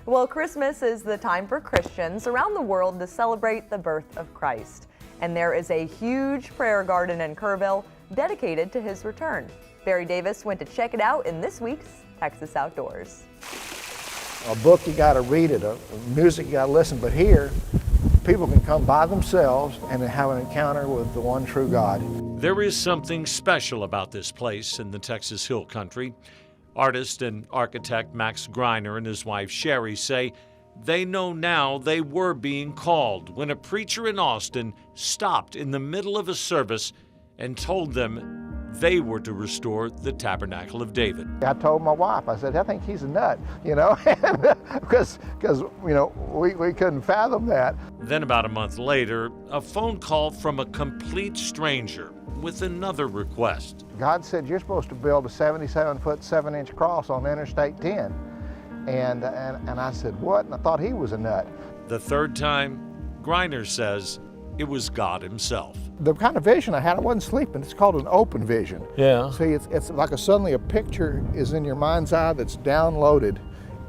Well, Christmas is the time for Christians around the world to celebrate the birth of Christ. And there is a huge prayer garden in Kerrville dedicated to his return. Barry Davis went to check it out in this week's Texas Outdoors. A book, you got to read it, music, you got to listen, but here, people can come by themselves and have an encounter with the one true God. There is something special about this place in the Texas Hill Country. Artist and architect Max Greiner and his wife Sherry say they know now they were being called when a preacher in Austin stopped in the middle of a service and told them they were to restore the Tabernacle of David. I told my wife, I said, I think he's a nut, because we couldn't fathom that. Then about a month later, a phone call from a complete stranger with another request. God said, you're supposed to build a 77-foot, 7-inch cross on Interstate 10. And I said, what? And I thought he was a nut. The third time, Greiner says it was God himself. The kind of vision I had, I wasn't sleeping. It's called an open vision. Yeah. See, it's like suddenly a picture is in your mind's eye that's downloaded.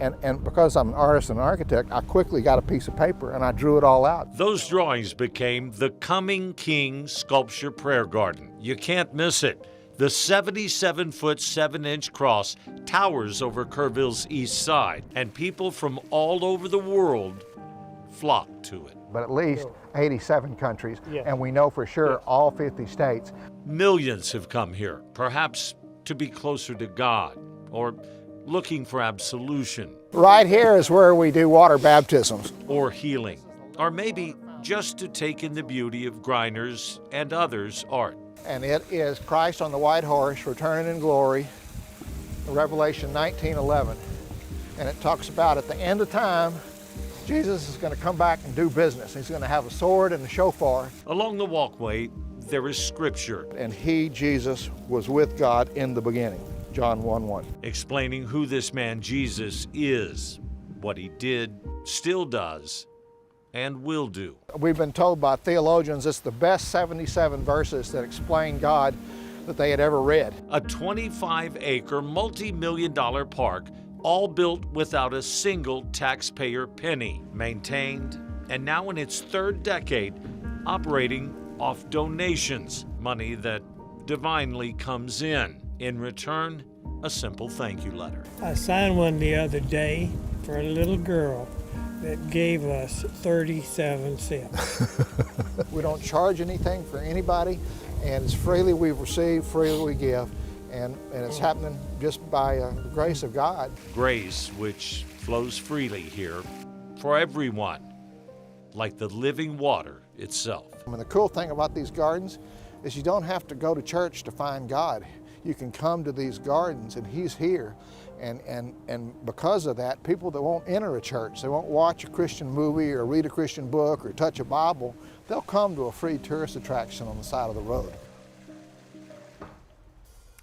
And because I'm an artist and an architect, I quickly got a piece of paper and I drew it all out. Those drawings became the Coming King Sculpture Prayer Garden. You can't miss it. The 77-foot, 7-inch cross towers over Kerrville's east side, and people from all over the world flock to it. But at least 87 countries, and we know for sure all 50 states. Millions have come here, perhaps to be closer to God or looking for absolution. Right here is where we do water baptisms. Or healing, or maybe just to take in the beauty of Greiner's and others' art. And it is Christ on the white horse returning in glory, Revelation 19:11. And it talks about at the end of time, Jesus is going to come back and do business. He's going to have a sword and a shofar. Along the walkway, there is scripture. And he, Jesus, was with God in the beginning, John 1:1. Explaining who this man Jesus is, what he did, still does, and will do. We've been told by theologians it's the best 77 verses that explain God that they had ever read. A 25-acre, multi-million-dollar park, all built without a single taxpayer penny, maintained, and now in its third decade, operating off donations, money that divinely comes in. In return, a simple thank you letter. I signed one the other day for a little girl that gave us 37 cents. We don't charge anything for anybody, and it's freely we receive, freely we give. And it's happening just by the grace of God. Grace which flows freely here for everyone, like the living water itself. And the cool thing about these gardens is you don't have to go to church to find God. You can come to these gardens and He's here. And because of that, people that won't enter a church, they won't watch a Christian movie or read a Christian book or touch a Bible, they'll come to a free tourist attraction on the side of the road.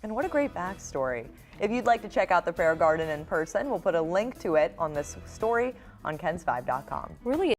And what a great backstory. If you'd like to check out the prayer garden in person, we'll put a link to it on this story on KENS5.com. Really